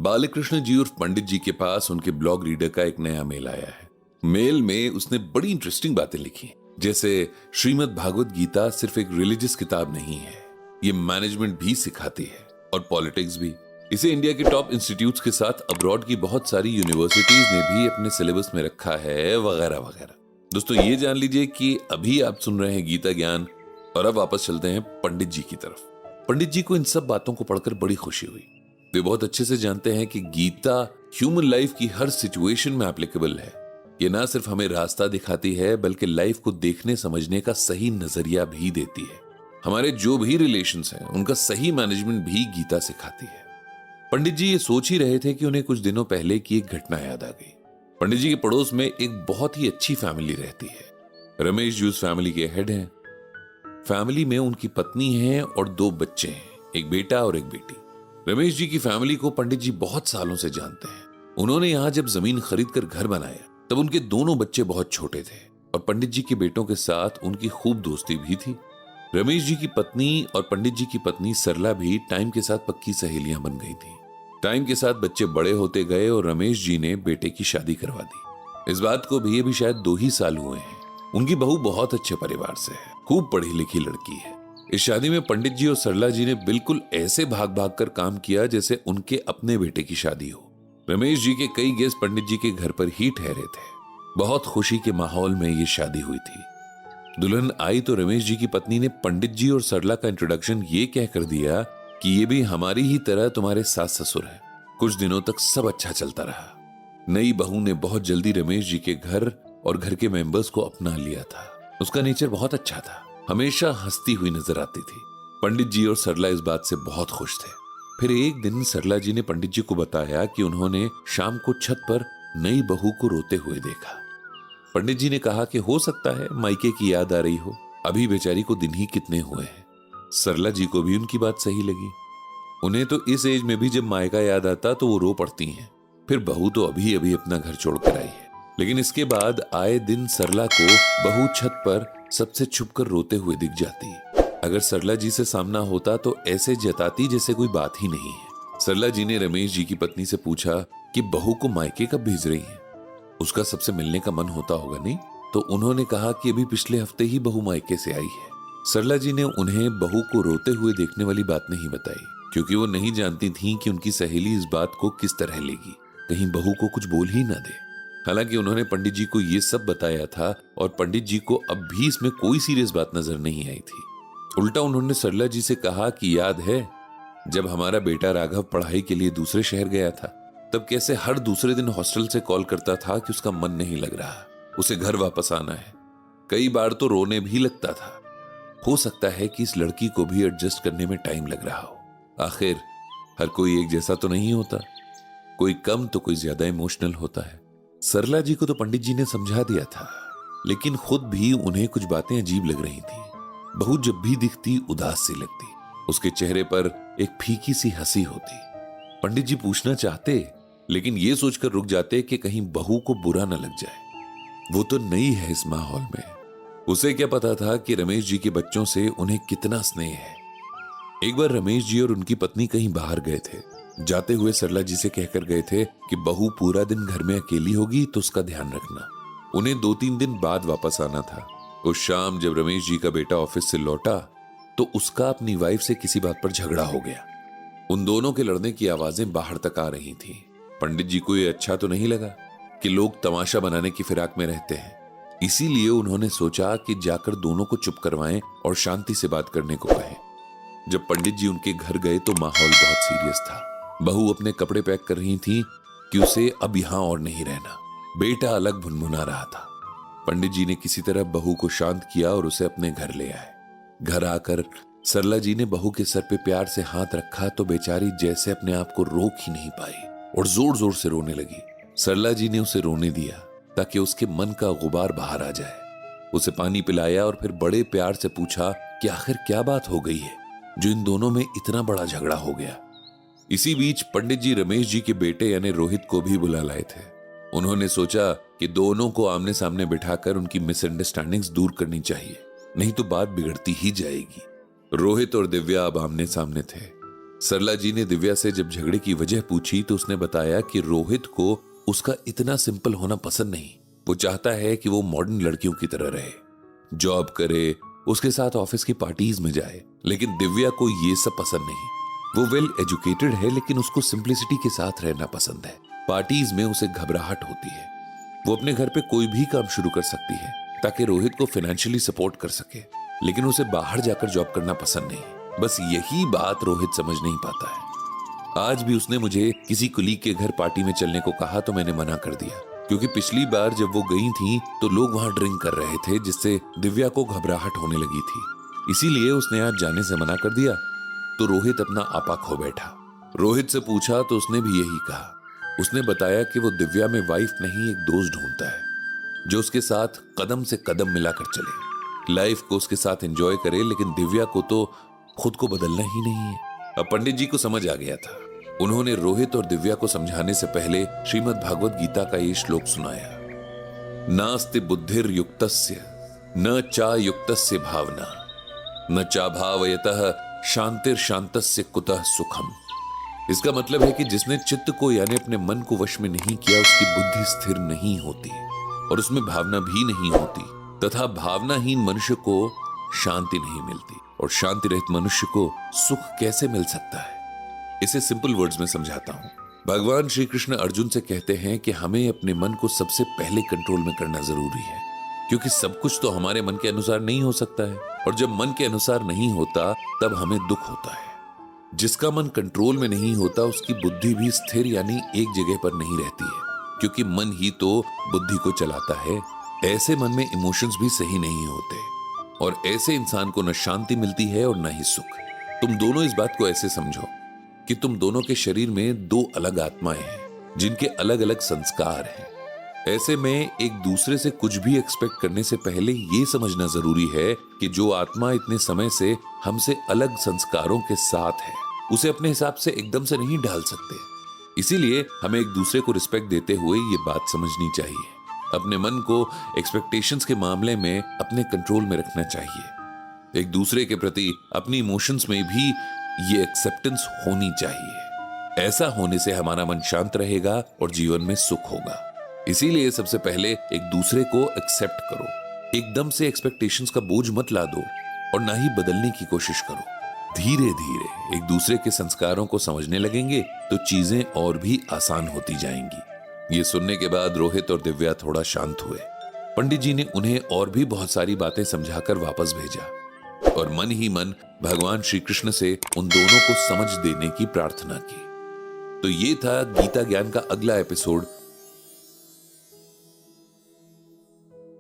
बालकृष्ण जी उर्फ पंडित जी के पास उनके ब्लॉग रीडर का एक नया मेल आया है। मेल में उसने बड़ी इंटरेस्टिंग बातें लिखी, जैसे श्रीमद् भागवत गीता सिर्फ एक रिलीजियस किताब नहीं है, ये मैनेजमेंट भी सिखाती है और पॉलिटिक्स भी। इसे इंडिया के टॉप इंस्टीट्यूट्स के साथ अब्रॉड की बहुत सारी यूनिवर्सिटीज ने भी अपने सिलेबस में रखा है, वगैरह वगैरह। दोस्तों ये जान लीजिए कि अभी आप सुन रहे हैं गीता ज्ञान, और अब वापस चलते हैं पंडित जी की तरफ। पंडित जी को इन सब बातों को पढ़कर बड़ी खुशी हुई। वे बहुत अच्छे से जानते हैं कि गीता ह्यूमन लाइफ की हर सिचुएशन में एप्लीकेबल है। ये ना सिर्फ हमें रास्ता दिखाती है, बल्कि लाइफ को देखने समझने का सही नजरिया भी देती है। हमारे जो भी रिलेशंस हैं, उनका सही मैनेजमेंट भी गीता सिखाती है। पंडित जी ये सोच ही रहे थे कि उन्हें कुछ दिनों पहले की एक घटना याद आ गई। पंडित जी के पड़ोस में एक बहुत ही अच्छी फैमिली रहती है। रमेश जी उस फैमिली के हेड हैं। फैमिली में उनकी पत्नी है और 2 बच्चे हैं, एक बेटा और एक बेटी। रमेश जी की फैमिली को पंडित जी बहुत सालों से जानते हैं। उन्होंने यहां जब जमीन खरीद कर घर बनाया तब उनके दोनों बच्चे बहुत छोटे थे और पंडित जी के बेटों के साथ उनकी खूब दोस्ती भी थी। रमेश जी की पत्नी और पंडित जी की पत्नी सरला भी टाइम के साथ पक्की सहेलियां बन गई थी। टाइम के साथ बच्चे बड़े होते गए और रमेश जी ने बेटे की शादी करवा दी। इस बात को भी अभी शायद 2 ही साल हुए हैं। उनकी बहू बहुत अच्छे परिवार से है, खूब पढ़ी लिखी लड़की है। इस शादी में पंडित जी और सरला जी ने बिल्कुल ऐसे भाग भाग कर काम किया जैसे उनके अपने बेटे की शादी हो। रमेश जी के कई गेस्ट पंडित जी के घर पर ही ठहरे थे। बहुत खुशी के माहौल में ये शादी हुई थी। दुल्हन आई तो रमेश जी की पत्नी ने पंडित जी और सरला का इंट्रोडक्शन ये कहकर दिया कि ये भी हमारी ही तरह तुम्हारे सास ससुर है। कुछ दिनों तक सब अच्छा चलता रहा। नई बहू ने बहुत जल्दी रमेश जी के घर और घर के मेंबर्स को अपना लिया था। उसका नेचर बहुत अच्छा था, हमेशा हंसती हुई नजर आती थी। पंडित जी और सरला इस बात से बहुत खुश थे। फिर एक दिन सरला जी ने पंडित जी को बताया कि उन्होंने शाम को छत पर नई बहू को रोते हुए देखा। पंडित जी ने कहा कि हो सकता है मायके की याद आ रही हो, अभी बेचारी को दिन ही कितने हुए हैं। सरला जी को भी उनकी बात सही लगी। उन्हें तो इस एज में भी जब मायका याद आता तो वो रो पड़ती हैं। फिर बहू तो अभी अभी अपना घर छोड़कर आई है। लेकिन इसके बाद आए दिन सरला को बहू छत पर सबसे छुपकर रोते हुए दिख जाती। अगर सरला जी से सामना होता तो ऐसे जताती जैसे कोई बात ही नहीं है। सरला जी ने रमेश जी की पत्नी से पूछा कि बहू को मायके कब भेज रही है, उसका सबसे मिलने का मन होता होगा नहीं? तो उन्होंने कहा कि अभी पिछले हफ्ते ही बहू मायके से आई है। सरला जी ने उन्हें बहू को रोते हुए देखने वाली बात नहीं बताई, क्योंकि वो नहीं जानती थी कि उनकी सहेली इस बात को किस तरह लेगी, कहीं बहू को कुछ बोल ही ना दे। हालांकि उन्होंने पंडित जी को ये सब बताया था और पंडित जी को अब भी इसमें कोई सीरियस बात नजर नहीं आई थी। उल्टा उन्होंने सरला जी से कहा कि याद है जब हमारा बेटा राघव पढ़ाई के लिए दूसरे शहर गया था, तब कैसे हर दूसरे दिन हॉस्टल से कॉल करता था कि उसका मन नहीं लग रहा, उसे घर वापस आना है। कई बार तो रोने भी लगता था। हो सकता है कि इस लड़की को भी एडजस्ट करने में टाइम लग रहा हो। आखिर हर कोई एक जैसा तो नहीं होता, कोई कम तो कोई ज्यादा इमोशनल होता है। सरला जी को तो पंडित जी ने समझा दिया था, लेकिन खुद भी उन्हें कुछ बातें अजीब लग रही थी। बहू जब भी दिखती उदास सी लगती, उसके चेहरे पर एक फीकी सी हंसी होती। पंडित जी पूछना चाहते, लेकिन ये सोचकर रुक जाते कि कहीं बहू को बुरा न लग जाए। वो तो नई है इस माहौल में, उसे क्या पता था कि रमेश जी के बच्चों से उन्हें कितना स्नेह है। एक बार रमेश जी और उनकी पत्नी कहीं बाहर गए थे। जाते हुए सरला जी से कहकर गए थे कि बहू पूरा दिन घर में अकेली होगी तो उसका ध्यान रखना। उन्हें 2-3 दिन बाद वापस आना था। उस शाम जब रमेश जी का बेटा ऑफिस से लौटा तो उसका अपनी वाइफ से किसी बात पर झगड़ा हो गया। उन दोनों के लड़ने की आवाजें बाहर तक आ रही थी। पंडित जी को यह अच्छा तो नहीं लगा कि लोग तमाशा बनाने की फिराक में रहते हैं। इसीलिए उन्होंने सोचा कि जाकर दोनों को चुप करवाएं और शांति से बात करने को कहें। जब पंडित जी उनके घर गए तो माहौल बहुत सीरियस था। बहू अपने कपड़े पैक कर रही थी कि उसे अब यहां और नहीं रहना। बेटा अलग भुनभुना रहा था। पंडित जी ने किसी तरह बहू को शांत किया और उसे अपने घर ले आए। घर आकर सरला जी ने बहू के सर पे प्यार से हाथ रखा तो बेचारी जैसे अपने आप को रोक ही नहीं पाई और जोर जोर से रोने लगी। सरला जी ने उसे रोने दिया ताकि उसके मन का गुबार बाहर आ जाए। उसे पानी पिलाया और फिर बड़े प्यार से पूछा कि आखिर क्या बात हो गई है जो इन दोनों में इतना बड़ा झगड़ा हो गया। इसी बीच पंडित जी रमेश जी के बेटे यानी रोहित को भी बुला लाए थे। उन्होंने सोचा कि दोनों को आमने सामने बिठाकर उनकी मिसअंडरस्टैंडिंग्स दूर करनी चाहिए, नहीं तो बात बिगड़ती ही जाएगी। रोहित और दिव्या अब आमने सामने थे। सरला जी ने दिव्या से जब झगड़े की वजह पूछी तो उसने बताया कि रोहित को उसका इतना सिंपल होना पसंद नहीं। वो चाहता है कि वो मॉडर्न लड़कियों की तरह रहे, जॉब करे, उसके साथ ऑफिस की पार्टीज में जाए। लेकिन दिव्या को ये सब पसंद नहीं। वो वेल एजुकेटेड है लेकिन उसको सिंप्लिसिटी के साथ रहना पसंद है। पार्टीज में उसे घबराहट होती है। वो अपने घर पे कोई भी काम शुरू कर सकती है ताकि रोहित को फाइनेंशियली सपोर्ट कर सके, लेकिन उसे बाहर जाकर जॉब करना पसंद नहीं। बस यही बात रोहित समझ नहीं पाता है। आज भी उसने मुझे किसी कुलीग के घर पार्टी में चलने को कहा तो मैंने मना कर दिया, क्योंकि पिछली बार जब वो गई थी तो लोग वहां ड्रिंक कर रहे थे, जिससे दिव्या को घबराहट होने लगी थी। इसीलिए उसने आज जाने से मना कर दिया। तो रोहित अपना आपा खो बैठा। रोहित से पूछा तो उसने भी यही कहा। उसने बताया कि वो दिव्या में वाइफ नहीं एक दोस्त ढूंढता है, जो उसके साथ कदम से कदम मिलाकर चले, लाइफ को उसके साथ एंजॉय करे। लेकिन दिव्या को तो खुद को बदलना ही नहीं है। अब पंडित जी को समझ आ गया था। उन्होंने रोहित और दिव्या को समझाने से पहले श्रीमद् भागवत गीता का ये श्लोक सुनाया। नास्ति बुद्धिर युक्तस्य न चा युक्तस्य भावना न चा भावयतः शांतिर शांतस्य कुतः सुखम। इसका मतलब है कि जिसने चित्त को यानी अपने मन को वश में नहीं किया, उसकी बुद्धि स्थिर नहीं होती और उसमें भावना भी नहीं होती, तथा भावनाहीन मनुष्य को शांति नहीं मिलती, और शांति रहित मनुष्य को सुख कैसे मिल सकता है। इसे सिंपल वर्ड्स में समझाता हूं। भगवान श्री कृष्ण अर्जुन से कहते हैं कि हमें अपने मन को सबसे पहले कंट्रोल में करना जरूरी है, क्योंकि सब कुछ तो हमारे मन के अनुसार नहीं हो सकता है, और जब मन के अनुसार नहीं होता तब हमें दुख होता है। जिसका मन कंट्रोल में नहीं होता उसकी बुद्धि भी स्थिर यानी एक जगह पर नहीं रहती है, क्योंकि मन ही तो बुद्धि को चलाता है। ऐसे मन में इमोशंस भी सही नहीं होते, और ऐसे इंसान को न शांति मिलती है और न ही सुख। तुम दोनों इस बात को ऐसे समझो कि तुम दोनों के शरीर में दो अलग आत्माएं हैं, जिनके अलग अलग संस्कार हैं। ऐसे में एक दूसरे से कुछ भी एक्सपेक्ट करने से पहले ये समझना जरूरी है कि जो आत्मा इतने समय से हमसे अलग संस्कारों के साथ है, उसे अपने हिसाब से एकदम से नहीं ढाल सकते। इसीलिए हमें एक दूसरे को रिस्पेक्ट देते हुए ये बात समझनी चाहिए। अपने मन को एक्सपेक्टेशंस के मामले में अपने कंट्रोल में रखना चाहिए। एक दूसरे के प्रति अपनी इमोशंस में भी ये एक्सेप्टेंस होनी चाहिए। ऐसा होने से हमारा मन शांत रहेगा और जीवन में सुख होगा। इसीलिए सबसे पहले एक दूसरे को एक्सेप्ट करो। एकदम से एक्सपेक्टेशंस का बोझ मत ला दो और ना ही बदलने की कोशिश करो। धीरे धीरे एक दूसरे के संस्कारों को समझने लगेंगे तो चीजें और भी आसान होती जाएंगी। ये सुनने के बाद रोहित और दिव्या थोड़ा शांत हुए। पंडित जी ने उन्हें और भी बहुत सारी बातें समझाकर वापस भेजा और मन ही मन भगवान श्री कृष्ण से उन दोनों को समझ देने की प्रार्थना की। तो ये था गीता ज्ञान का अगला एपिसोड,